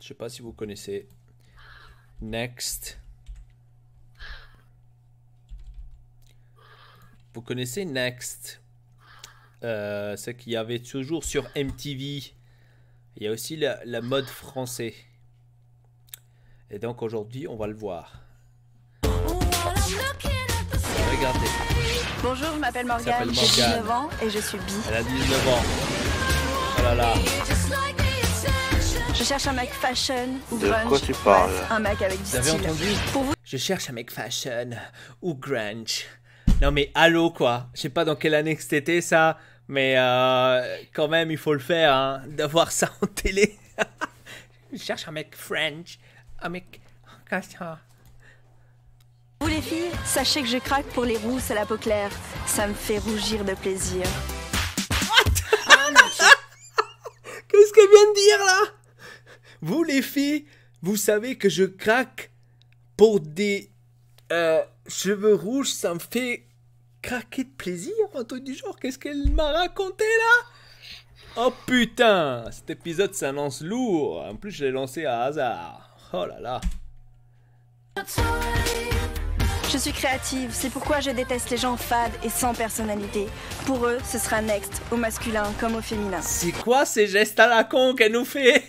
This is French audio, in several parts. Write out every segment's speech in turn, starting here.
Je sais pas si vous connaissez. Next. Vous connaissez Next? Ce qu'il y avait toujours sur MTV. Il y a aussi la mode français. Et donc aujourd'hui, on va le voir. Regardez. Bonjour, je m'appelle Morgane, j'ai 19 ans et je suis bi. Elle a 19 ans. Oh là là. Je cherche un mec fashion ou De grunge. quoi tu parles? Bref, un mec avec du Vous avez style. entendu? Pour vous, Je cherche un mec fashion ou grunge. Non mais allô quoi. Je sais pas dans quelle année que c'était ça. Mais quand même il faut le faire hein, d'avoir ça en télé. Je cherche un mec French. Un mec... vous les filles, sachez que je craque pour les rousses à la peau claire. Ça me fait rougir de plaisir. Qu'est-ce qu'elle vient de dire là? Vous les filles, vous savez que je craque pour des cheveux rouges, ça me fait craquer de plaisir, un truc du genre. Qu'est-ce qu'elle m'a raconté là? Oh putain, cet épisode s'annonce lourd. En plus je l'ai lancé à hasard. Oh là là. Je suis créative, c'est pourquoi je déteste les gens fades et sans personnalité. Pour eux, ce sera next, au masculin comme au féminin. C'est quoi ces gestes à la con qu'elle nous fait?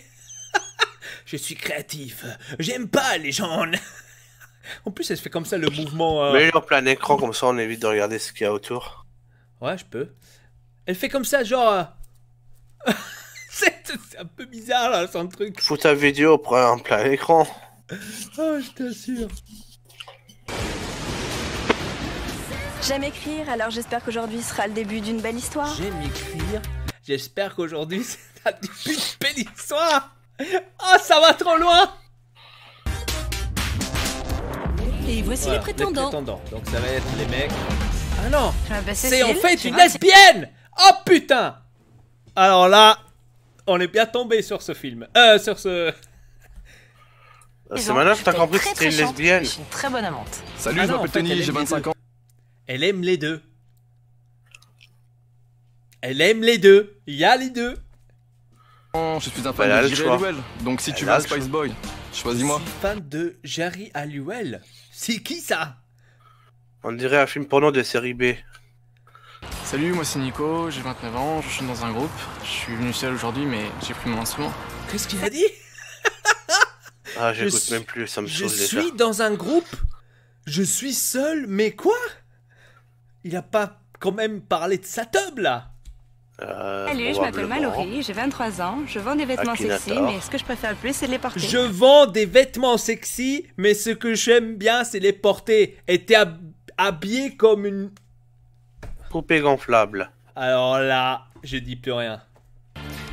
Je suis créatif, j'aime pas les gens. En plus elle se fait comme ça le mouvement... Mets-le en plein écran, comme ça on évite de regarder ce qu'il y a autour. Ouais, je peux. Elle fait comme ça, genre... c'est un peu bizarre, là, son truc. Fous ta vidéo en plein écran. Oh, je t'assure. J'aime écrire, alors j'espère qu'aujourd'hui sera le début d'une belle histoire. J'aime écrire. J'espère qu'aujourd'hui, c'est la début de belle histoire. Oh, ça va trop loin. Et voici Voilà, les prétendants. Les prétendants. Donc, ça va être les mecs... Ah non, Je m'appelle c'est en Cécile, fait j'ai une 20. lesbienne. Oh, putain. Alors là, on est bien tombé sur ce film. Sur ce... C'est maintenant que t'as compris que Très, c'était une très chante. lesbienne. Je suis une très bonne amante. Salut, Ah je non, en m'appelle fait, Tony, elle j'ai aime les 25 deux. ans. Elle aime les deux. Elle aime les deux. Il y a les deux. Je suis un Elle a fan le de choix. Jerry Halliwell. Donc si tu Elle veux a un le Spice choix. Boy, choisis-moi. Je suis fan de Jerry Halliwell. C'est qui ça? On dirait un film porno de série B. Salut, moi c'est Nico, j'ai 29 ans, je chante dans un groupe. Je suis venu seul aujourd'hui, mais j'ai pris mon instrument. Qu'est-ce qu'il a dit? Ah, Je j'écoute suis- même plus, ça me Je saoule déjà. suis dans un groupe. Je suis seul, mais quoi? Il a pas quand même parlé de sa teub là? Salut, je m'appelle Mallory, j'ai 23 ans, je vends des vêtements Akinator. sexy, mais ce que je préfère le plus, c'est de les porter. Je vends des vêtements sexy, mais ce que j'aime bien, c'est les porter. Et t'es habillé comme une... Poupée gonflable. Alors là, je dis plus rien.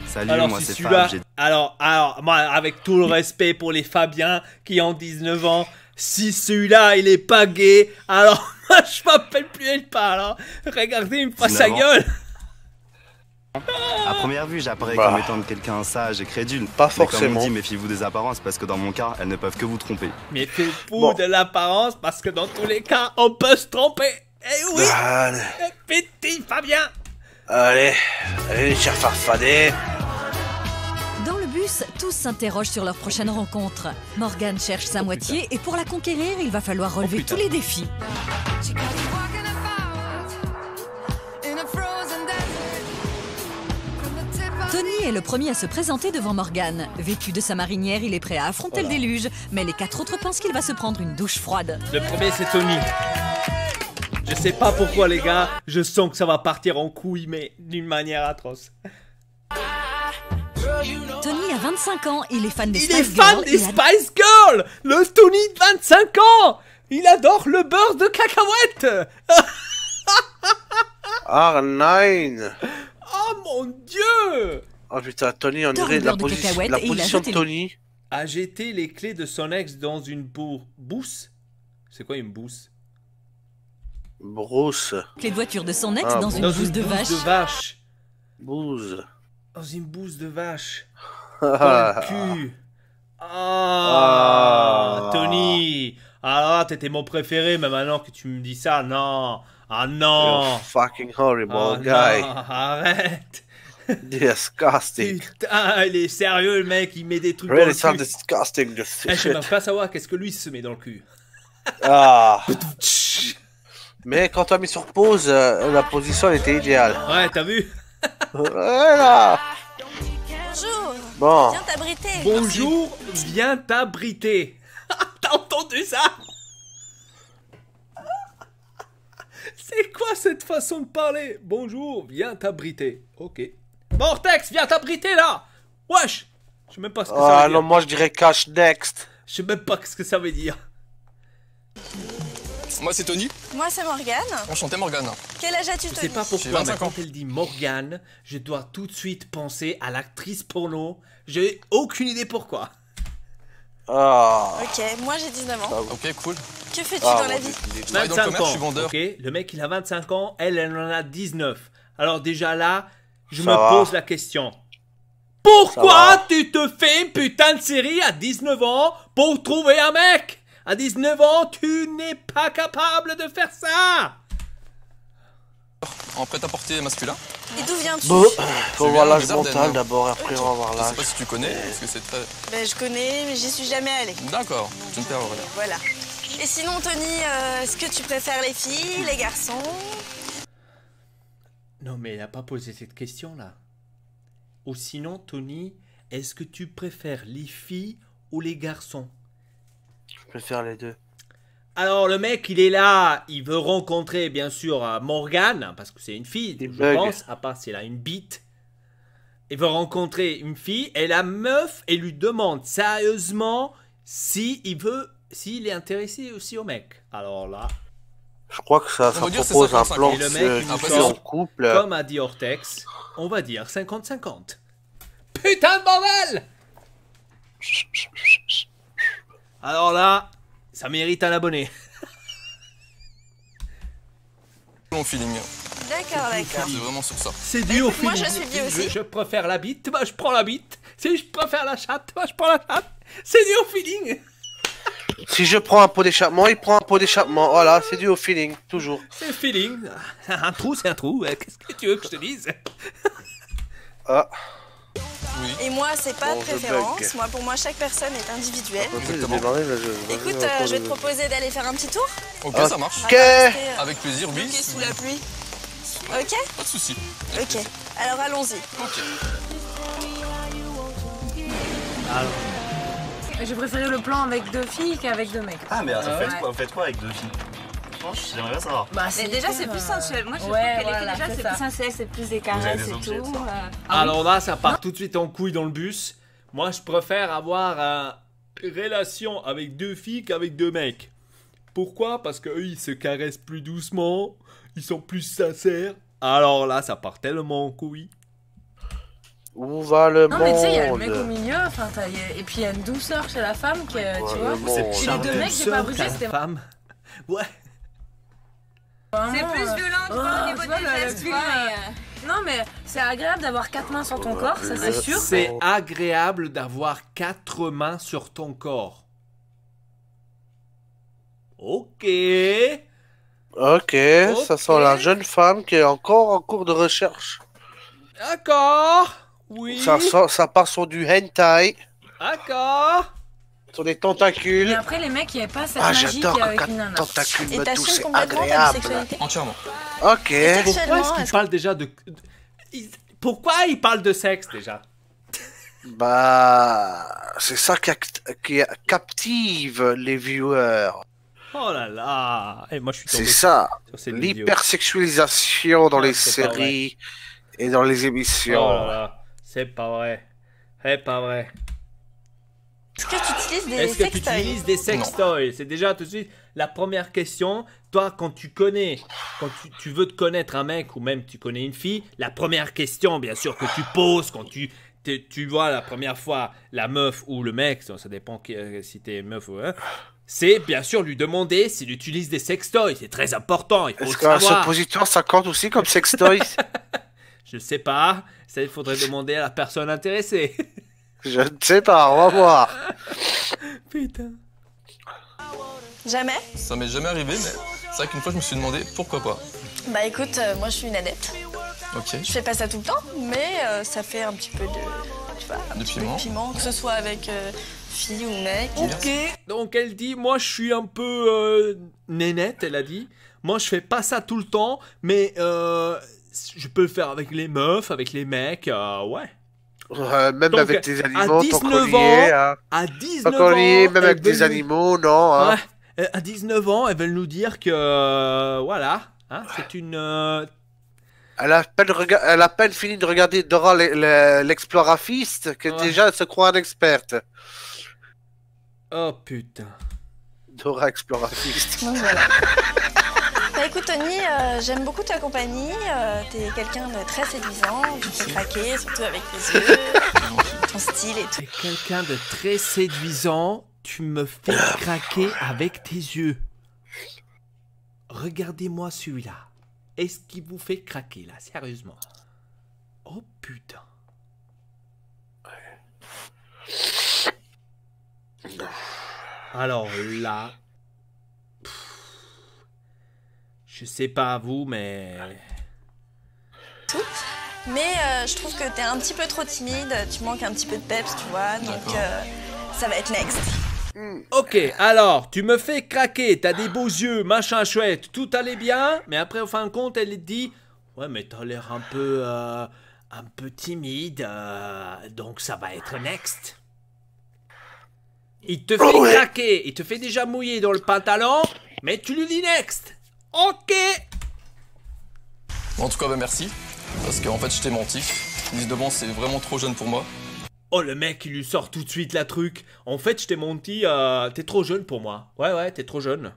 Salut, Alors moi si c'est celui-là... Fab, j'ai Alors, moi, avec tout le respect pour les Fabiens qui ont 19 ans, si celui-là, il est pas gay, alors moi, je m'appelle plus elle pas, alors. Regardez, il me fait sa 19 ans. gueule. à première vue, j'apparais Bah. comme étant quelqu'un sage et crédule. Pas Mais comme forcément. on dit, méfiez-vous des apparences parce que dans mon cas, elles ne peuvent que vous tromper. Mais fais fou Bon. de l'apparence, parce que dans tous les cas, on peut se tromper. Eh oui, Allez, petit Fabien. allez, les chers farfadets. Dans le bus, tous s'interrogent sur leur prochaine rencontre. Morgane cherche sa moitié et pour la conquérir, il va falloir relever putain. tous les défis. Tony est le premier à se présenter devant Morgane. Vêtu de sa marinière, il est prêt à affronter le déluge, mais les quatre autres pensent qu'il va se prendre une douche froide. Le premier, c'est Tony. Je sais pas pourquoi, les gars, je sens que ça va partir en couille, mais d'une manière atroce. Tony a 25 ans, il est fan des Il est Spice fan Girls des et adore- Spice Girls. Le Tony de 25 ans. Il adore le beurre de cacahuète. R9. Oh mon dieu. Oh putain, Tony, on Adore dirait le la, beurre de cacahuète la et il a position de jeté le- Tony. A jeté les clés de son ex dans une bousse. C'est quoi une bousse? Brousse. les voitures de son ex Ah, dans bon. une Dans bouse de vache. vache. Bouse. Dans une bouse de vache. Ah, Dans le cul. Ah, Tony. Alors là, t'étais mon préféré, mais maintenant que tu me dis ça, non. Ah non. You're fucking horrible Ah guy. non, arrête. Disgusting. Putain, il est sérieux, le mec, il met des trucs dans Really le sounds cul. disgusting, this Eh, je sais shit. même pas savoir qu'est-ce que lui se met dans le cul. Ah. Mais quand on a mis sur pause, la position elle était idéale. Ouais, t'as vu? Voilà. Bonjour, Bon. viens t'abriter. Bonjour, viens t'abriter. T'as entendu ça? C'est quoi cette façon de parler? Bonjour, viens t'abriter. Ok. Vortex, viens t'abriter là. Wesh. Je sais même pas ce que ça Ah veut non, dire. moi je dirais cash next. Je sais même pas ce que ça veut dire. Moi, c'est Tony. Moi c'est Morgane. Enchanté, Morgane. Quel âge as-tu, Je sais Tony? pas J'ai pourquoi, mais 25 ans. quand elle dit Morgane, je dois tout de suite penser à l'actrice porno. J'ai aucune idée pourquoi. Ah. Ok, moi j'ai 19 ans. Ok, cool. Que fais-tu Ah, dans la bon, vie? travaille dans le 25 commerce, ans. je suis vendeur. Ok, le mec il a 25 ans, elle en a 19. Alors déjà là, je Ça me va. pose la question. Ça Pourquoi va. tu te fais une putain de série à 19 ans pour trouver un mec? À 19 ans, tu n'es pas capable de faire ça. En prêt-à-porter masculin. Et d'où viens-tu? Bon, faut Je voir viens l'âge des Ardennes, mental hein. d'abord, après on va voir Je sais l'âge. pas si tu connais, parce que c'est très... Ben, je connais, mais j'y suis jamais allée. D'accord, tu ne perds rien. Voilà. Et sinon, Tony, est-ce que tu préfères les filles, les garçons? Non mais il n'a pas posé cette question là. Ou sinon, Tony, est-ce que tu préfères les filles ou les garçons? Je préfère les deux. Alors le mec il est là, il veut rencontrer bien sûr Morgane, parce que c'est une fille, Des je bugs. pense, à part si elle a une bite. Il veut rencontrer une fille et la meuf, elle lui demande sérieusement s'il est intéressé aussi au mec. Alors là, Je crois que ça On va dire c'est propose un 55. plan Et le de mec, il nous cul sort en couple. comme a dit Ortex, on va dire 50-50. Putain de bordel! Alors là, ça mérite un abonné. Mon feeling. D'accord, d'accord. C'est vraiment sur ça. C'est dû au Moi, feeling. je suis bien aussi. Je préfère la bite, bah je prends la bite. Si je préfère la chatte, bah je prends la chatte. C'est dû au feeling. Si je prends un pot d'échappement, il prend un pot d'échappement. Voilà, c'est dû au feeling, toujours. C'est le feeling. Un trou, c'est un trou. Qu'est-ce que tu veux que je te dise? Ah, Et moi, c'est pas Bon, de je préférence. bug. Moi, pour moi, chaque personne est individuelle. Exactement. Écoute, je vais te proposer d'aller faire un petit tour. Ok, Ah. ça marche. On va pas rester, Avec plaisir, oui. bloqué sous la pluie. Ok? Pas de soucis. Ok. Alors allons-y. Ok. J'ai préféré le plan avec deux filles qu'avec deux mecs. Ah, mais ouais. vous faites quoi avec deux filles? J'aimerais bien savoir. Bah, Mais déjà, c'est plus sensuel. Moi, je trouve Ouais, que les filles, voilà, déjà, c'est c'est ça. plus sensuel, c'est plus des avez caresses des et objets, tout. Alors là, ça part tout de suite en couille dans le bus. Moi, je préfère avoir une relation avec deux filles qu'avec deux mecs. Pourquoi? Parce qu'eux, ils se caressent plus doucement. Ils sont plus sincères. Alors là, ça part tellement en couille. où va le Non, monde? mais tu sais, il y a le mec au milieu, enfin, et puis il y a une douceur chez la femme, qui, tu vois. le monde. Puis les deux mecs, j'ai pas bougé, c'était femme. Ouais. vraiment. C'est plus violent, tu vois, au niveau tu vois, des le gestes, film, tu vois, Non, mais c'est agréable d'avoir quatre mains sur ton corps, ça c'est sûr. C'est agréable d'avoir quatre mains sur ton corps. Ok. Ok, ça sent la jeune femme qui est encore en cours de recherche. D'accord. Oui. Ça part sur du hentai, D'accord. sur des Et tentacules. après, les mecs, il n'y avait pas cette Ah, magie j'adore qu'il y a quand avec un une nana. tentacule Et me touche, t'assumes c'est complètement ta agréable. bisexualité. Entièrement. Ok. Pourquoi est-ce qu'il parle déjà de... Pourquoi il parle de sexe déjà? Bah, c'est ça qui captive les viewers. Oh là là. Et moi je suis tombé C'est ça, sur cette vidéo. l'hypersexualisation dans Ah, les c'est pas séries et dans les Oh émissions. là là. C'est pas vrai. C'est pas vrai. Est-ce que tu utilises des Est-ce que tu sextoys? utilises des sextoys? C'est déjà tout de suite la première question. Toi, quand tu veux te connaître un mec ou même tu connais une fille, la première question, bien sûr, que tu poses quand tu vois la première fois la meuf ou le mec, ça dépend si t'es meuf ou... c'est bien sûr lui demander s'il utilise des sextoys. C'est très important, il faut Est-ce le qu'un savoir. suppositoire ça compte aussi comme sextoy? Je sais pas, ça il faudrait demander à la personne intéressée. Je ne sais pas, on va voir. Putain. Jamais? Ça m'est jamais arrivé, mais c'est vrai qu'une fois, je me suis demandé pourquoi pas. Bah écoute, moi je suis une adepte. Ok. Je fais pas ça tout le temps, mais ça fait un petit peu de, tu vois, un petit peu de piment, que ce soit avec fille ou mec. Ok, donc elle dit, moi je suis un peu nénette, elle a dit. Moi je fais pas ça tout le temps, mais je peux le faire avec les meufs, avec les mecs, ouais. Même Donc, avec des à animaux, 19 ans, à 19 tant qu'on y est, ans, même avec des animaux, non. Hein. Ouais, à 19 ans, elles veulent nous dire que, voilà, hein, c'est une... Elle a à peine fini de regarder Dora l'explorafiste que déjà elle se croit une experte. Oh putain. Dora explorafiste. Donc voilà. Bah écoute Tony, j'aime beaucoup ta compagnie, t'es quelqu'un de très séduisant, tu me fais craquer, surtout avec tes yeux, ton style et tout. T'es quelqu'un de très séduisant, tu me fais craquer avec tes yeux. Regardez-moi celui-là. Est-ce qu'il vous fait craquer là, sérieusement? Oh putain. Alors là... Je sais pas à vous, mais... Mais je trouve que t'es un petit peu trop timide, tu manques un petit peu de peps, tu vois, donc ça va être next. Ok, alors, tu me fais craquer, t'as des beaux yeux, machin chouette, tout allait bien, mais après, au fin de compte, elle dit... Ouais, mais t'as l'air un peu timide, donc ça va être next. Il te fait craquer, il te fait déjà mouiller dans le pantalon, mais tu lui dis next. Ok. En tout cas, bah merci. Parce qu'en fait, je t'ai menti. 19 ans, c'est vraiment trop jeune pour moi. Oh, le mec, il lui sort tout de suite la truc. En fait, je t'ai menti, t'es trop jeune pour moi. Ouais, t'es trop jeune.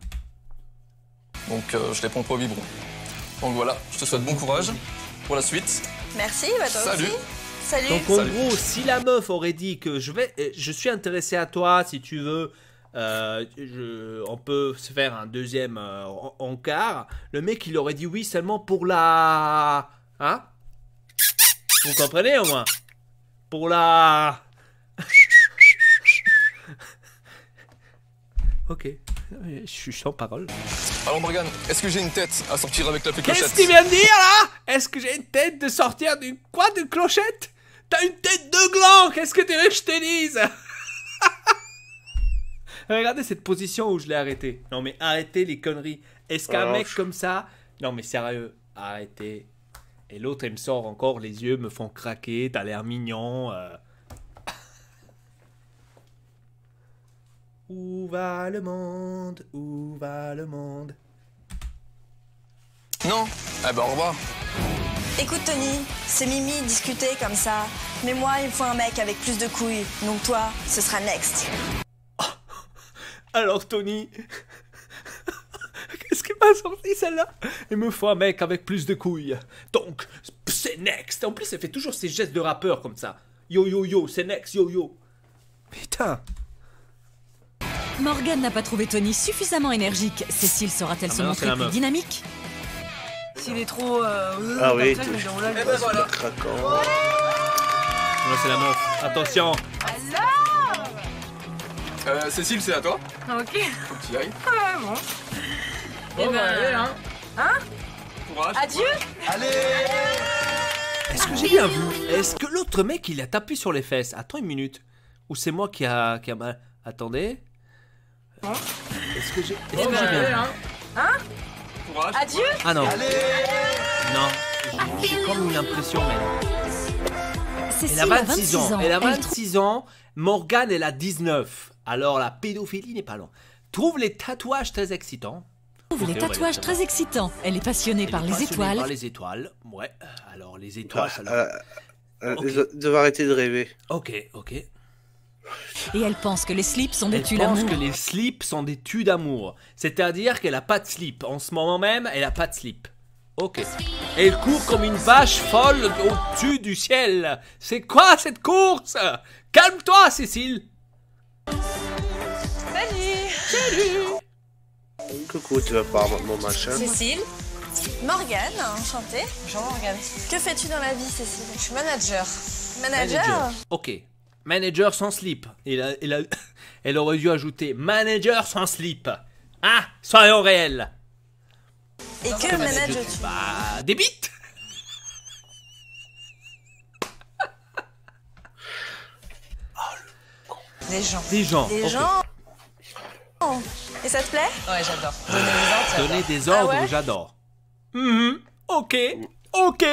Donc, je les prends pas au biberon. Donc voilà, je te souhaite bon courage pour la suite. Merci, bah toi Salut. aussi. Salut. Donc en gros, si la meuf aurait dit que je suis intéressé à toi, si tu veux, on peut se faire un deuxième encart, le mec il aurait dit oui seulement pour la... Hein? Vous comprenez au moins? Pour la... Ok, je suis sans parole. Alors Morgane, est-ce que j'ai une tête à sortir avec la clochette? Qu'est-ce qu'il vient de dire là? Est-ce que j'ai une tête de sortir d'une quoi, de clochette? T'as une tête de gland, qu'est-ce que tu veux que je te dise? Regardez cette position où je l'ai arrêté. Non mais arrêtez les conneries. Est-ce qu'un mec comme ça... Non mais sérieux, arrêtez. Et l'autre il me sort encore, les yeux me font craquer, t'as l'air mignon. Où va le monde? Où va le monde? Non. Eh ben au revoir. Écoute Tony, c'est Mimi de discuter comme ça, mais moi il me faut un mec avec plus de couilles, donc toi, ce sera next. Alors Tony, qu'est-ce qui m'a sorti celle-là? Il me faut un mec avec plus de couilles. Donc, c'est next. En plus, elle fait toujours ses gestes de rappeur comme ça. Yo yo yo, c'est next, yo yo. Putain. Morgane n'a pas trouvé Tony suffisamment énergique. Cécile saura-t-elle se montrer plus dynamique? S'il est trop... Ah oui, comme ça, je me dis, oh là, Eh ben voilà. craquant. Non, c'est la meuf. Attention. Cécile, c'est à toi. Ok. Faut que tu y ailles. Ah, bon. Et ben, allez, hein. Courage. Adieu. Est-ce que j'ai bien vu? Est-ce que l'autre mec, il a tapé sur les fesses? Attends une minute. Ou c'est moi qui a mal... Attendez. Est-ce que j'ai bien vu? Courage. Adieu. Ah non. Non. J'ai comme une impression, mais... Cécile Elle a 26 ans. Elle a Elle 26 ans. Morgane, elle a 19. Alors la pédophilie n'est pas loin. Trouve les tatouages très excitants. trouve les tatouages très excitants. Elle est passionnée par les étoiles. Par les étoiles. Ouais. Alors les étoiles. De arrêter de rêver. Ok. Et elle pense que les slips sont des Elle tues pense d'amour. que les slips sont des tues d'amour. C'est-à-dire qu'elle a pas de slip. En ce moment même, elle a pas de slip. Ok. Et elle court comme une vache folle au-dessus du ciel. C'est quoi cette course? Calme-toi, Cécile. Salut. Coucou, tu vas pas mon machin. Cécile. Morgane, enchantée. Bonjour Morgane. Que fais-tu dans la vie, Cécile? Je suis manager. Manager. Ok. Manager sans slip. Elle aurait dû ajouter manager sans slip. Ah, soyons réels. Et que manages-tu? Bah, des bites. Des gens. Des gens. Des ok. gens. Et ça te plaît? Ouais, j'adore. Donner des ordres, j'adore. Donner des ordres, Ah ouais j'adore. Ok. Ok.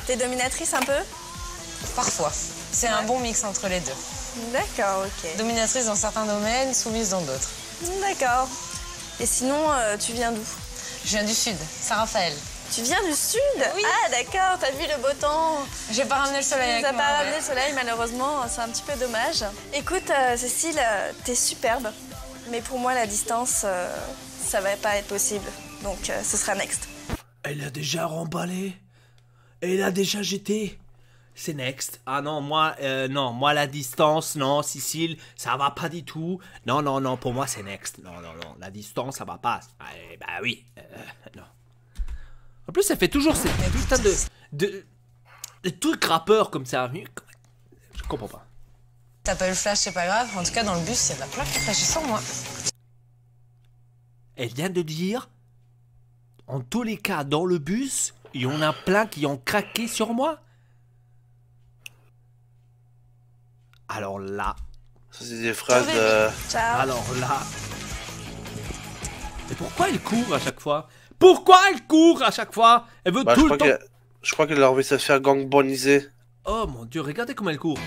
T'es dominatrice un peu? Parfois. C'est un bon mix entre les deux. D'accord, ok. Dominatrice dans certains domaines, soumise dans d'autres. D'accord. Et sinon, tu viens d'où? Je viens du sud, Saint-Raphaël. Tu viens du sud? Oui. Ah d'accord, t'as vu le beau temps. J'ai pas ramené le soleil avec T'as moi. pas ramené le soleil malheureusement, c'est un petit peu dommage. Écoute Cécile, t'es superbe, mais pour moi la distance, ça va pas être possible. Donc ce sera next. Elle a déjà remballé. Elle a déjà jeté. C'est next. Ah non, moi, moi la distance, non, Cécile, ça va pas du tout. Non, pour moi c'est next. Non, la distance, ça va pas. Bah oui, non. En plus, elle fait toujours ces putains de trucs rappeurs comme ça. Je comprends pas. T'as pas eu le flash, c'est pas grave. En tout cas, dans le bus, il y en a plein qui flashent sur moi. Elle vient de dire, en tous les cas, dans le bus, il y en a plein qui ont craqué sur moi. Alors là. Ça, c'est des phrases. Ciao. Alors là. Et pourquoi elle court à chaque fois? Pourquoi elle court à chaque fois? Elle veut tout le temps. Je crois qu'elle a envie de se faire gangboniser. Oh mon dieu, regardez comment elle court.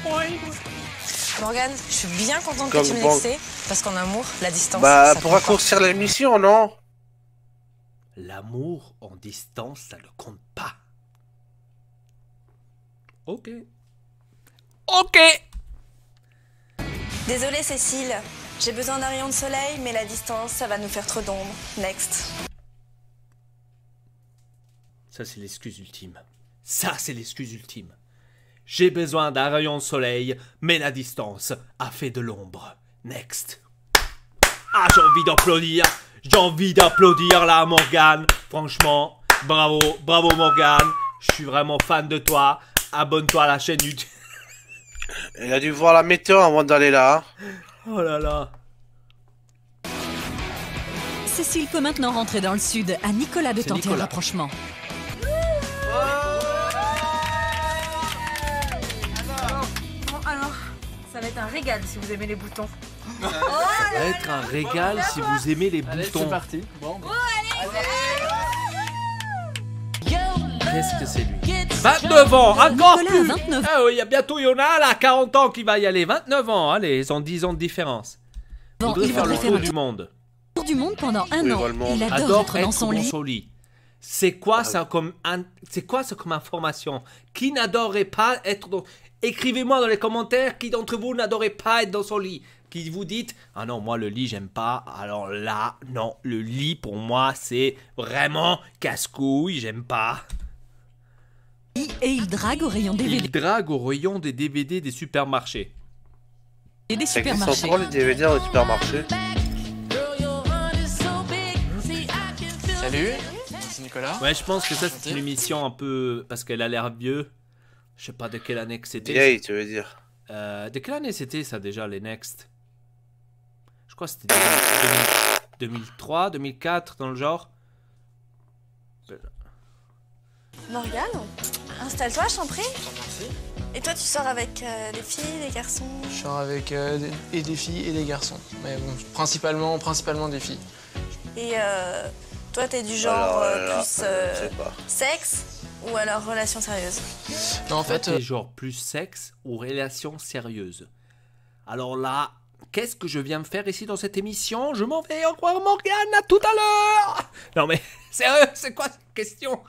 Morgane, je suis bien contente que tu me laisses, parce qu'en amour, la distance. Bah, ça pour compte pas. raccourcir l'émission, non? L'amour en distance, ça ne compte pas. Ok. Ok. Désolée Cécile, j'ai besoin d'un rayon de soleil, mais la distance, ça va nous faire trop d'ombre. Next. Ça, c'est l'excuse ultime. Ça, c'est l'excuse ultime. J'ai besoin d'un rayon de soleil, mais la distance a fait de l'ombre. Next. Ah, j'ai envie d'applaudir. J'ai envie d'applaudir là, Morgane. Franchement, bravo, bravo Morgane. Je suis vraiment fan de toi. Abonne-toi à la chaîne YouTube. Elle a dû voir la météo avant d'aller là. Oh là là. Cécile peut maintenant rentrer dans le sud. À Nicolas de tenter un rapprochement. Bon, alors, ça va être un régal si vous aimez les boutons. Ça va être un régal si vous aimez les boutons. C'est parti. Bon, Qu'est-ce que c'est lui? 29 ans, encore Nicolas plus. a 29. Ah oui, il y a bientôt, il y en a là, 40 ans qui va y aller. 29 ans, allez, ils ont 10 ans de différence. Bon, voudrait il faire le voudrait tour faire du monde. Tour du monde pendant un an. Il adore Adore être dans son lit. C'est quoi ça comme information? Qui n'adorerait pas être dans... Écrivez-moi dans les commentaires qui d'entre vous n'adorait pas être dans son lit. Qui vous dites, ah non, moi le lit j'aime pas. Alors là, non, le lit pour moi c'est vraiment casse-couille, j'aime pas. Et il drague au rayon DVD. Il drague au rayon des DVD des supermarchés. Et des Ça existe supermarchés. encore les DVD dans les supermarchés? salut, c'est Nicolas. Ouais, je pense que ça c'est une émission un peu... Parce qu'elle a l'air vieux. Je sais pas de quelle année que c'était. Vieille, tu veux dire. De quelle année c'était ça déjà, les Next? Je crois que c'était 2003, 2004, dans le genre. Morgane, installe-toi, je t'en prie. Et toi, tu sors avec des filles, des garçons? Je sors avec et des filles et des garçons. Mais bon, principalement des filles. Et toi, t'es du genre Alors, plus je sais pas. sexe ou alors relation sérieuse? Non, en fait, T'es genre plus sexe ou relation sérieuse. Alors là, qu'est-ce que je viens me faire ici dans cette émission? Je m'en vais, au revoir Morgane, à tout à l'heure. Non mais, sérieux, c'est quoi cette question?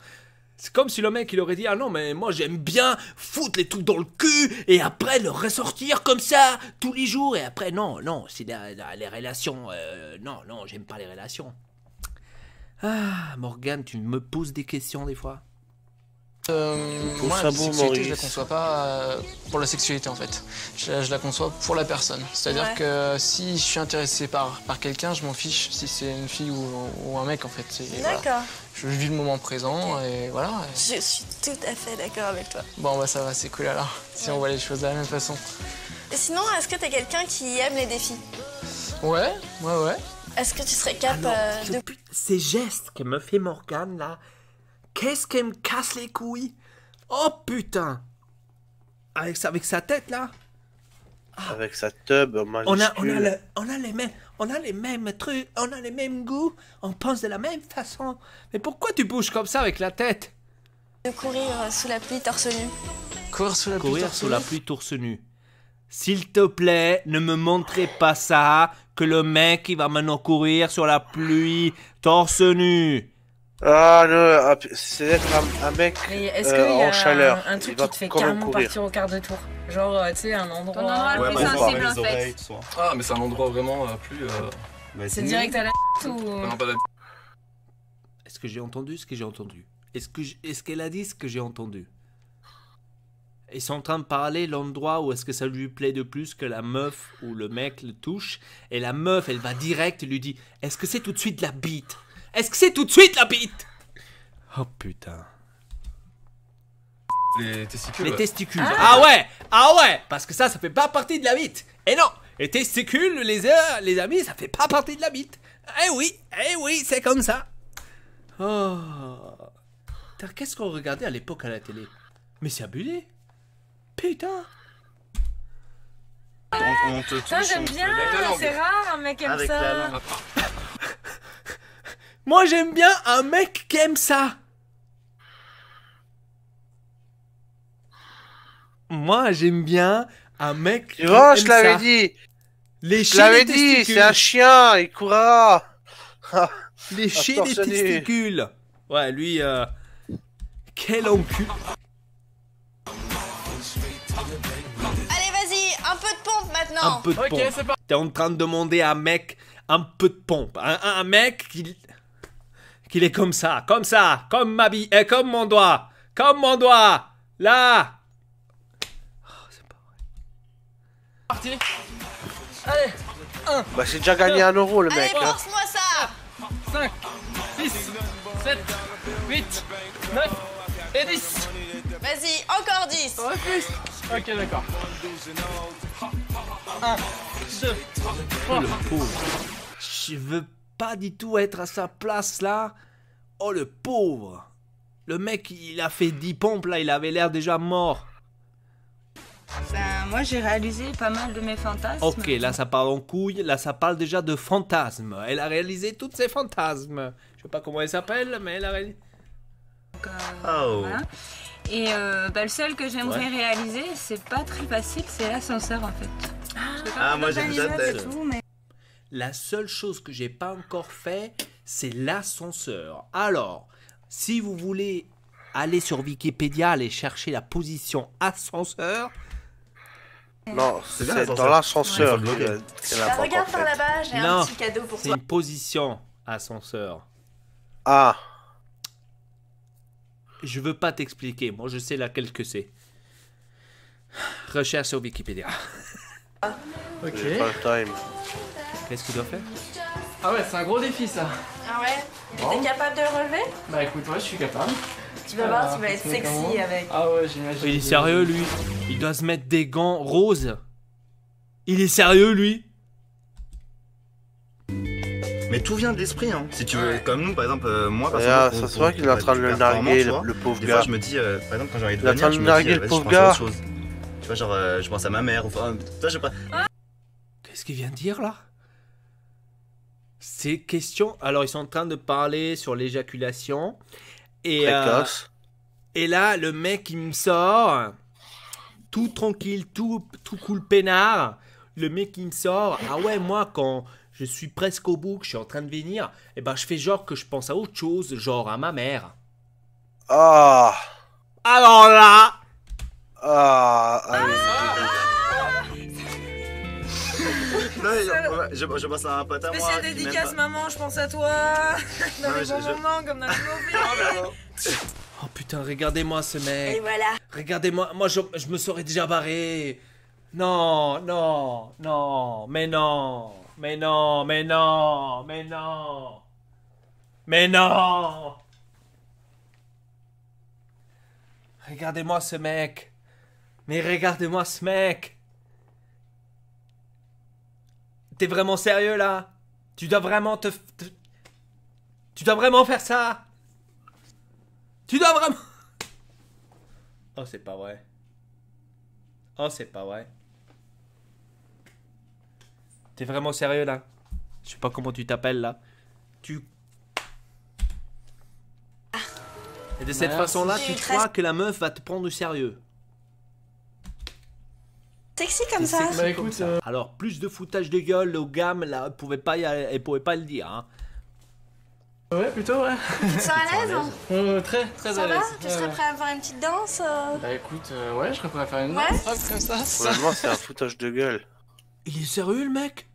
C'est comme si le mec il aurait dit, ah non mais moi j'aime bien foutre les trucs dans le cul et après le ressortir comme ça tous les jours et après non, c'est les relations, non, j'aime pas les relations. Ah Morgane, tu me poses des questions des fois? moi, la sabot, sexualité, je la Maurice. conçois pas pour la sexualité en fait. Je la conçois pour la personne. C'est-à-dire Ouais. que si je suis intéressé par quelqu'un, je m'en fiche si c'est une fille ou un mec en fait. Voilà. D'accord. Je vis le moment présent et voilà. Je suis tout à fait d'accord avec toi. Bon bah ça va, c'est cool alors. Si on voit les choses de la même façon. Et sinon, est-ce que t'es quelqu'un qui aime les défis? Ouais. Est-ce que tu serais cap de... Ces gestes que me fait Morgane là, qu'est-ce qu'elle me casse les couilles? Oh putain! Avec sa tête là? Avec sa tub majuscule. On a les mêmes trucs, on a les mêmes goûts, on pense de la même façon. Mais pourquoi tu bouges comme ça avec la tête? De courir sous la pluie torse nu. Courir sous la pluie torse nu. S'il te plaît, ne me montrez pas ça, que le mec il va maintenant courir sur la pluie torse nu. Ah non, c'est être un mec est-ce qu'il y en a chaleur. un truc Il va qui te fait quand même carrément courir. partir au quart de tour? Genre, tu sais, un endroit... Ton endroit le plus sensible en fait. Ah, mais c'est un endroit vraiment plus. C'est direct à la ou... Non, pas la. Est-ce que j'ai entendu ce que j'ai entendu? Est-ce qu'elle a dit ce que j'ai entendu? Ils sont en train de parler l'endroit où est-ce que ça lui plaît de plus que la meuf ou le mec le touche. Et la meuf, elle va direct et lui dit: est-ce que c'est tout de suite la bite? Est-ce que c'est tout de suite la bite? Oh putain. Les testicules. Les testicules. Ah ouais, parce que ça fait pas partie de la bite. Et non, les testicules, les amis, ça fait pas partie de la bite. Eh oui, c'est comme ça. Oh. Putain, qu'est-ce qu'on regardait à l'époque à la télé? Mais c'est abusé. Putain. On te touche. Putain, j'aime bien, avec la langue. c'est rare un mec comme Avec ça. la langue. Moi, j'aime bien un mec qui aime ça. Moi, j'aime bien un mec qui Tu vois, aime je l'avais ça. dit. Lécher Je l'avais les dit, testicules. c'est un chien, il courra. Lécher torse les nu. testicules. Ouais, lui, quel encul. Allez, vas-y, un peu de pompe maintenant. Un peu de Ok, pompe. c'est parti. T'es en train de demander à un mec un peu de pompe. Un mec qu'il est comme ça, comme ma bille, comme mon doigt, là. Oh, c'est pas vrai. Parti. Allez, Bah, j'ai déjà gagné 1 euro, le Allez, mec. Hein. force-moi ça. 5, 6, 7, 8, 9 et 10. Vas-y, encore 10. Ouais, plus. Ok, d'accord. 1, 2, 3. Le pauvre. Je veux pas du tout être à sa place là. Oh le pauvre. Le mec il a fait 10 pompes là, il avait l'air déjà mort. Ben, moi j'ai réalisé pas mal de mes fantasmes. Ok, là ça parle en couille, là ça parle déjà de fantasmes. Elle a réalisé tous ses fantasmes. Je sais pas comment elle s'appelle, mais elle a réalisé. Donc, Oh. voilà. Et le seul que j'aimerais réaliser, c'est pas très facile, c'est l'ascenseur en fait. Ah, moi, j'ai déjà fait fait. tout, mais... La seule chose que j'ai pas encore fait, c'est l'ascenseur. Alors, si vous voulez aller sur Wikipédia, aller chercher la position ascenseur. Non, C'est bien, c'est l'ascenseur. dans l'ascenseur Ouais, faut le bloquer. qu'elle Bah, a pas regarde en par fait. là-bas, j'ai Non, un petit cadeau pour C'est toi. une position ascenseur. Ah, Je veux pas t'expliquer, moi je sais laquelle que c'est. Recherche sur Wikipédia. Ok. j'ai pas le time. Qu'est-ce qu'il doit faire? Ah ouais, c'est un gros défi ça. Ah ouais? Bon. T'es capable de le relever? Bah écoute, ouais, je suis capable. Tu vas voir, tu vas être c'est comment sexy avec. Ah ouais, j'imagine. Il est sérieux lui? Il doit se mettre des gants roses. Il est sérieux lui? Mais tout vient de l'esprit, hein. Si tu veux, comme nous, par exemple, moi, Regarde, personnellement, ça se voit qu'il est en train de le narguer, le pauvre Des fois, gars. je me dis, par exemple, quand j'ai envie de Il est en train venir, de je me narguer dis, le vas-y, pauvre je pense à gars. autre chose. Tu vois, genre, je pense à ma mère, enfin, toi, je sais pas. Qu'est-ce qu'il vient de dire là? C'est question. Alors ils sont en train de parler sur l'éjaculation. Et, Précoce. et là, le mec il me sort. Tout tranquille, tout cool peinard. Le mec il me sort. Ah ouais, moi quand je suis presque au bout, que je suis en train de venir, eh ben je fais genre que je pense à autre chose, genre à ma mère. Ah, Alors là, allez. Non, je pense à un pote à moi. Spécial qui m'aime dédicace, pas. maman, je pense à toi. Dans Non, les mais bons moments, comme dans les mauvais. oh putain, regardez-moi ce Et mec. voilà. Regardez-moi, moi je me serais déjà barré. Non, non, non, mais non, mais non, mais non, mais non, mais non. Regardez-moi ce mec. Mais regardez-moi ce mec. T'es vraiment sérieux là? Tu dois vraiment Tu dois vraiment faire ça? Tu dois vraiment... Oh, c'est pas vrai. Oh, c'est pas vrai. T'es vraiment sérieux là? Je sais pas comment tu t'appelles là. Et de cette façon-là, tu crois que la meuf va te prendre au sérieux. Sexy comme ça. Bah écoute, Alors, plus de foutage de gueule aux gammes, là, elle pouvait pas le dire. Hein. ouais, plutôt, ouais. Tu te sens à l'aise hein? Très, très Ça à l'aise. va? Tu serais prêt à faire une petite danse Bah écoute, ouais, je serais prêt à faire une Ouais. danse, hop, comme ça. Vraiment, c'est un foutage de gueule. Il est sérieux, le mec?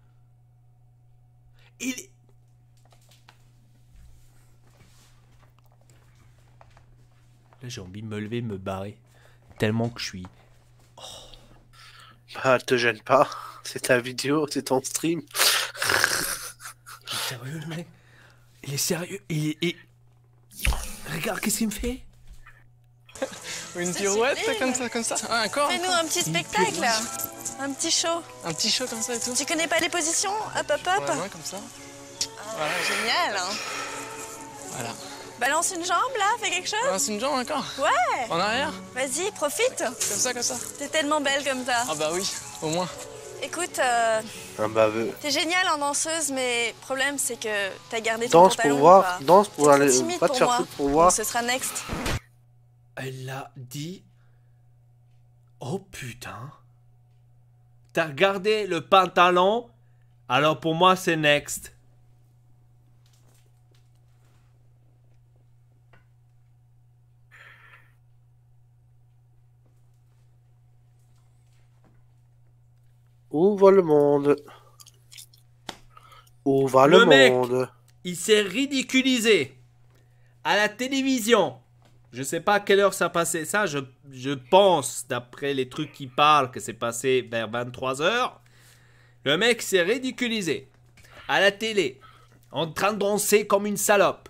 Il est... Là, j'ai envie de me lever, de me barrer. Tellement que je suis... Bah, te gêne pas. C'est ta vidéo, c'est ton stream. Il est sérieux, le mec? Il est sérieux? Regarde, qu'est-ce qu'il me fait? Une pirouette, comme ça. Ah, encore. Fais-nous un petit spectacle là. Un petit show. Un petit show comme ça et tout. Tu connais pas les positions? Hop hop hop. Ouais, comme ça. Voilà. Génial hein. Voilà. Balance une jambe là, fais quelque chose. Balance une jambe encore. Ouais. En arrière. Vas-y, profite. Comme ça. T'es tellement belle comme ça. Ah bah oui, au moins. Écoute, Un baveux. t'es géniale en danseuse, mais le problème c'est que t'as gardé ton Danse pantalon. pour voir, quoi. danse pour T'es aller. trop timide Va te pour faire moi. foutre pour Bon, voir. ce sera next. Elle a dit... Oh putain. T'as regardé le pantalon? Alors pour moi c'est next. Où va le monde? Où va le mec, monde? il s'est ridiculisé à la télévision. Je sais pas à quelle heure ça passait. Ça, je pense, d'après les trucs qui parlent, que c'est passé vers 23 h. Le mec s'est ridiculisé à la télé, en train de danser comme une salope.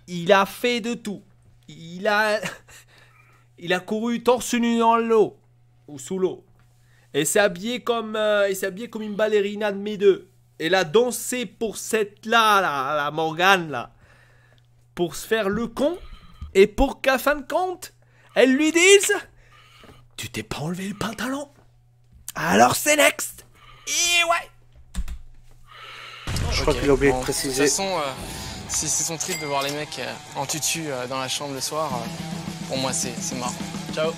Il a fait de tout. Il a couru torse nu dans l'eau ou sous l'eau. Et s'est habillé comme une ballerina de mes deux. Elle a dansé pour cette la Morgane là, pour se faire le con. Et pour qu'à fin de compte, elle lui dise: tu t'es pas enlevé le pantalon? Alors c'est next. Et ouais. Je crois qu'il a oublié de préciser. De toute façon, si c'est son trip de voir les mecs en tutu dans la chambre le soir, pour moi c'est mort. Ciao.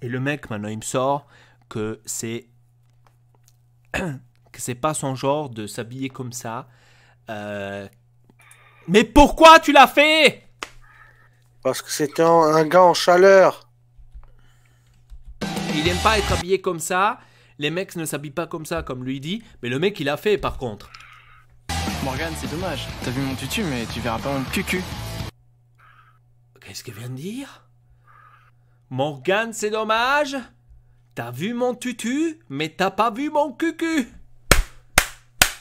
Et le mec maintenant il me sort que c'est pas son genre de s'habiller comme ça. Mais pourquoi tu l'as fait? Parce que c'était un gars en chaleur. Il aime pas être habillé comme ça. Les mecs ne s'habillent pas comme ça, comme lui dit. Mais le mec il a fait par contre. Morgane, c'est dommage. T'as vu mon tutu, mais tu verras pas mon cucu. Qu'est-ce qu'elle vient de dire? Morgane, c'est dommage. T'as vu mon tutu, mais t'as pas vu mon cucu.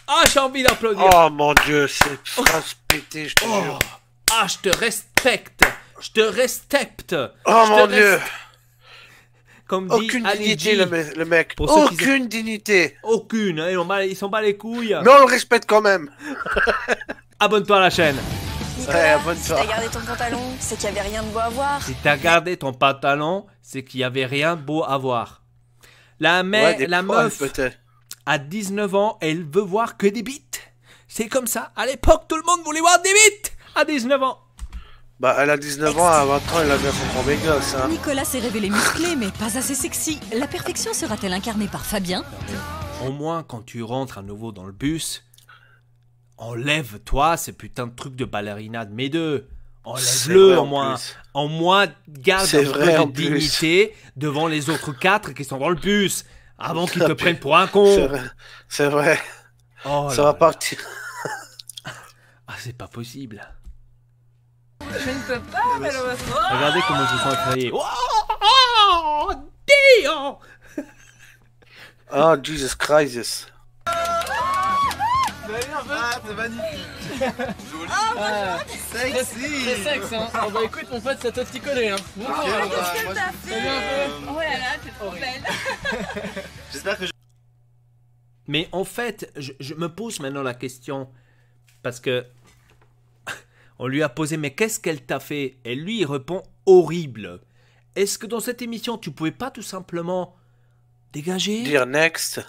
Ah, j'ai envie d'applaudir. Oh mon dieu, c'est phrase pétée, je te jure. Ah, je te respecte. Je te respecte. Oh mon dieu. Comme dit Aucune Ali dignité, G. le mec. Pour ceux qui- Aucune dignité. Aucune. Hein, ils s'en bat les couilles. Mais on le respecte quand même. Abonne-toi à la chaîne. Nicolas, Ouais, abonne-toi. si t'as gardé ton pantalon, c'est qu'il y avait rien de beau à voir. Si t'as gardé ton pantalon, c'est qu'il y avait rien de beau à voir. La Des poils, meuf peut-être. à 19 ans, elle veut voir que des bites. C'est comme ça. À l'époque, tout le monde voulait voir des bites à 19 ans. Bah, elle a 19 ans, à 20 ans, elle a bien son premier gosse, hein. Nicolas s'est révélé musclé, mais pas assez sexy. La perfection sera-t-elle incarnée par Fabien? Au moins, quand tu rentres à nouveau dans le bus, enlève-toi ces putains de trucs de ballerina de mes deux. C'est Enlève-le vrai, au en moins. plus. En moins, garde C'est un vrai, peu en de plus. dignité devant les autres 4 qui sont dans le bus. Avant qu'ils te Ah, prennent pour un con. C'est vrai. C'est vrai. Oh Ça là va là. partir. Ah, c'est pas possible. Je ne peux pas, malheureusement. Regardez comment ils se sont criés. Oh, Dieu! Oh, Jesus Christ. Ah, c'est magnifique. Sexy. C'est sexe, hein. Oh bah écoute, mon pote, ça t'a petit collé, hein. Bon Ok, courage. bah, Qu'est-ce que moi, t'as je- fait? Oh là là, t'es trop belle. J'espère que je... Mais en fait, je me pose maintenant la question. Parce que on lui a posé, mais qu'est-ce qu'elle t'a fait? Et lui, il répond horrible. Est-ce que dans cette émission, tu pouvais pas tout simplement Dégager. Dire next.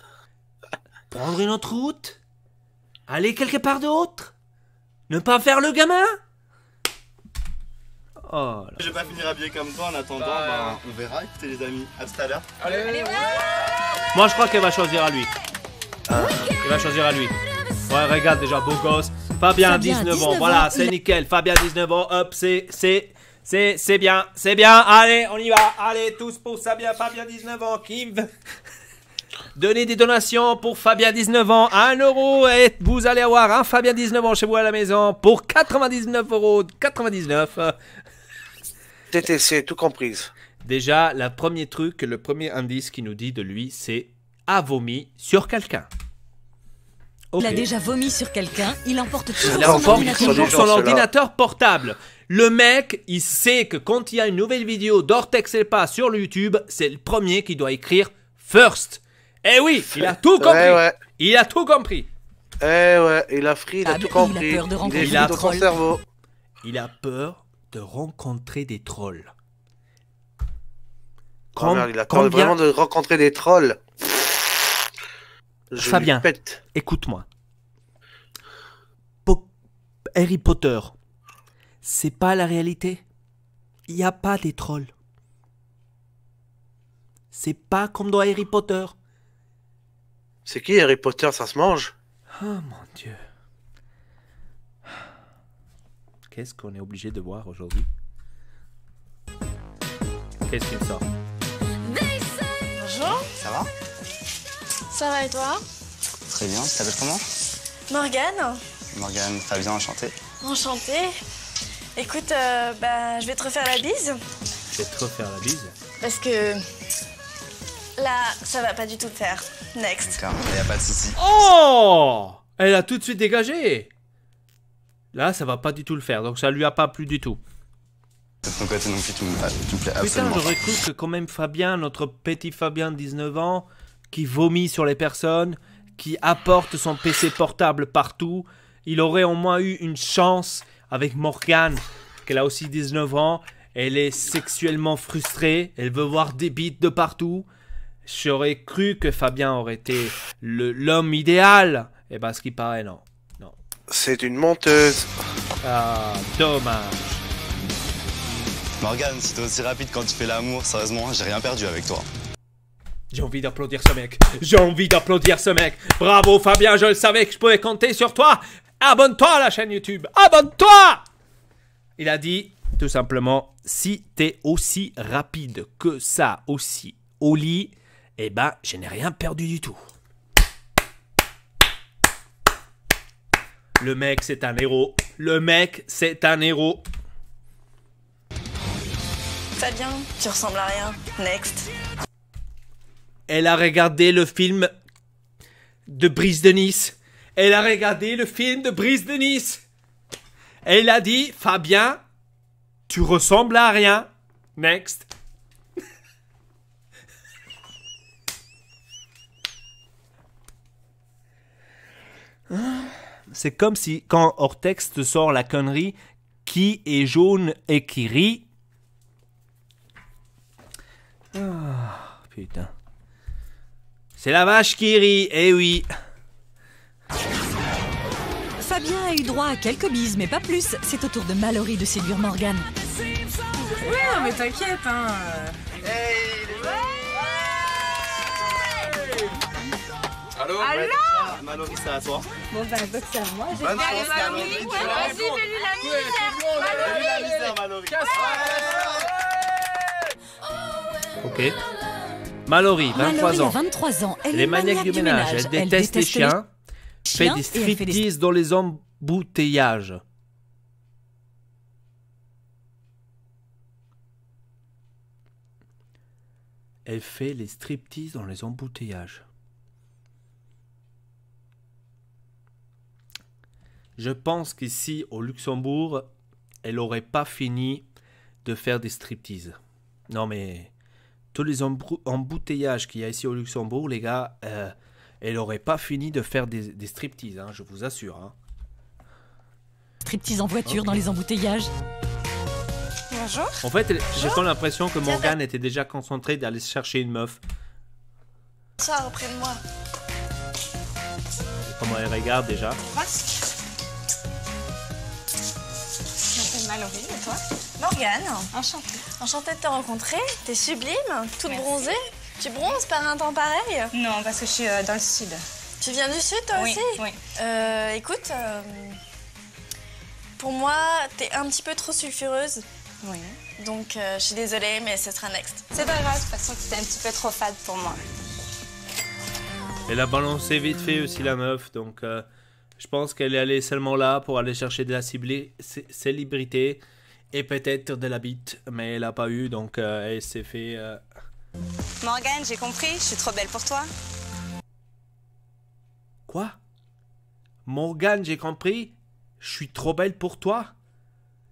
Prendre une autre route. Aller quelque part d'autre. Ne pas faire le gamin. Oh là. Je vais pas finir habillé comme toi en attendant, bah, on verra. Écoutez les amis, à tout à l'heure. Allez. Moi je crois qu'elle va choisir à lui. Elle va choisir à lui. Ouais, regarde déjà, beau gosse. Fabien, 19 ans, voilà, c'est nickel. Fabien, 19 ans, hop, c'est bien, c'est bien. Allez, on y va. Allez, tous pour Fabien, 19 ans, qui veut donner des donations pour Fabien, 19 ans, à 1 euro. Et vous allez avoir un Fabien, 19 ans chez vous à la maison pour 99,99 €. TTC, tout comprise. Déjà, le premier indice qu'il nous dit de lui, c'est a vomi sur quelqu'un. Okay. Il a déjà vomi sur quelqu'un, il emporte toujours son ordinateur portable. Le mec, il sait que quand il y a une nouvelle vidéo d'Ortex et pas sur le YouTube, c'est le premier qui doit écrire first. Eh oui, il a tout compris. Ouais. Il a tout compris. Eh ouais, il a tout compris. Il a peur de rencontrer des trolls. Cerveau. Il a peur de rencontrer des trolls. Il a peur vraiment de rencontrer des trolls. Fabien, écoute-moi. Harry Potter, c'est pas la réalité. Il n'y a pas des trolls. C'est pas comme dans Harry Potter. C'est qui Harry Potter? Ça se mange? Oh mon Dieu. Qu'est-ce qu'on est obligé de voir aujourd'hui? Qu'est-ce qu'il sort? Bonjour. Ça va? Ça va et toi? Très bien, tu t'appelles comment? Morgane. Morgane, Fabien, enchanté. Enchantée. Écoute, je vais te refaire la bise. Je vais te refaire la bise? Parce que là, ça va pas du tout te faire. Next. D'accord, y a pas de souci. Oh! Elle a tout de suite dégagé. Là, ça va pas du tout le faire, donc ça lui a pas plu du tout. De ton côté non plus, tu me plais absolument. Putain, j'aurais cru que quand même Fabien, notre petit Fabien de 19 ans, qui vomit sur les personnes, qui apporte son PC portable partout, il aurait au moins eu une chance avec Morgane, qu'elle a aussi 19 ans, elle est sexuellement frustrée, elle veut voir des bites de partout. J'aurais cru que Fabien aurait été l'homme idéal, et ben ce qui paraît, non. C'est une menteuse. Ah, dommage. Morgane, si t'es aussi rapide quand tu fais l'amour, sérieusement, j'ai rien perdu avec toi. J'ai envie d'applaudir ce mec. J'ai envie d'applaudir ce mec. Bravo Fabien, je le savais que je pouvais compter sur toi. Abonne-toi à la chaîne YouTube. Abonne-toi. Il a dit tout simplement, si t'es aussi rapide que ça, aussi au lit, eh ben, je n'ai rien perdu du tout. Le mec, c'est un héros. Le mec, c'est un héros. Fabien, tu ressembles à rien. Next. Elle a regardé le film de Brise de Nice. Elle a regardé le film de Brise de Nice. Elle a dit, Fabien, tu ressembles à rien. Next. C'est comme si, quand Ortex te sort la connerie, qui est jaune et qui rit. Ah, putain. C'est la vache qui rit, eh oui. Fabien a eu droit à quelques bises, mais pas plus. C'est au tour de Mallory de séduire Morgane. Oui, non, mais t'inquiète, hein. Allô? Mallory, c'est à toi. Bon, bah, c'est à moi. Bonne chance, Mallory. Vas-y, fais-lui la misère. Mallory. Ok. Mallory, 23 ans. 23 ans. Elle Elle est est maniaque du ménage. Elle déteste les chiens. Fait des striptease dans les embouteillages. Elle fait les striptease dans les embouteillages. Je pense qu'ici, au Luxembourg, elle n'aurait pas fini de faire des striptease. Non mais, tous les embouteillages qu'il y a ici au Luxembourg, les gars, elle n'aurait pas fini de faire des striptease, hein, je vous assure. Hein. Striptease en voiture dans les embouteillages. Bonjour. En fait, j'ai comme l'impression que Morgane était déjà concentrée d'aller chercher une meuf. t'asseoir auprès de moi. Comment elle regarde déjà? Je m'appelle Mallory, et toi? Morgane. Enchantée. Enchantée de te rencontrer. T'es sublime, toute bronzée. Tu bronzes par un temps pareil? Non, parce que je suis dans le sud. Tu viens du sud, toi aussi? Oui. Écoute, pour moi, t'es un petit peu trop sulfureuse. Oui. Donc, je suis désolée, mais ce sera next. C'est pas grave, de toute façon, c'était un petit peu trop fade pour moi. Elle a balancé vite fait aussi la meuf, donc je pense qu'elle est allée seulement là pour aller chercher de la célébrité et peut-être de la bite, mais elle a pas eu, donc elle s'est fait... Morgane, j'ai compris, je suis trop belle pour toi. Quoi? Morgane, j'ai compris, je suis trop belle pour toi?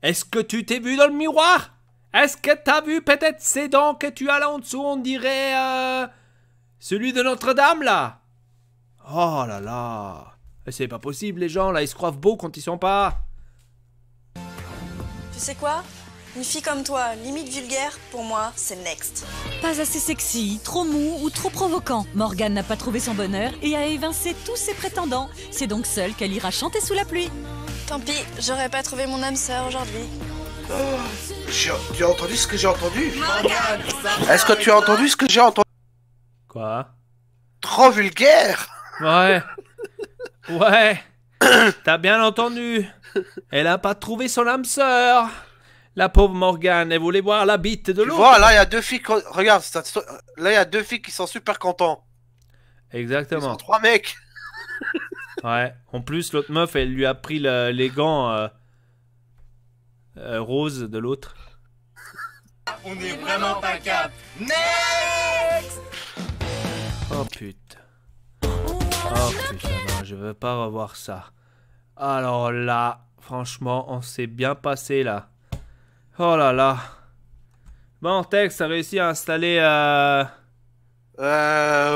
Est-ce que tu t'es vu dans le miroir? Est-ce que t'as vu peut-être ces dents que tu as là en dessous, on dirait celui de Notre-Dame là? Oh là là, c'est pas possible les gens là, ils se croient beaux quand ils sont pas. Tu sais quoi? Une fille comme toi, limite vulgaire, pour moi, c'est next. Pas assez sexy, trop mou ou trop provoquant. Morgane n'a pas trouvé son bonheur et a évincé tous ses prétendants. C'est donc seule qu'elle ira chanter sous la pluie. Tant pis, j'aurais pas trouvé mon âme sœur aujourd'hui. Tu as entendu ce que j'ai entendu? Est-ce que tu as entendu ce que j'ai entendu? Quoi? Trop vulgaire! Ouais. Ouais. T'as bien entendu. Elle a pas trouvé son âme sœur. La pauvre Morgane, elle voulait voir la bite de l'autre. Tu vois, là, il y a deux filles... Regarde, là, il y a deux filles qui sont super contents. Exactement. Ils sont trois mecs. Ouais. En plus, l'autre meuf, elle lui a pris les gants roses de l'autre. On est vraiment pas cap. Next! Oh putain. Oh putain, non, je veux pas revoir ça. Alors là, franchement, on s'est bien passé là. Oh là là. Bon, Tex, t'as réussi à installer... Ouais...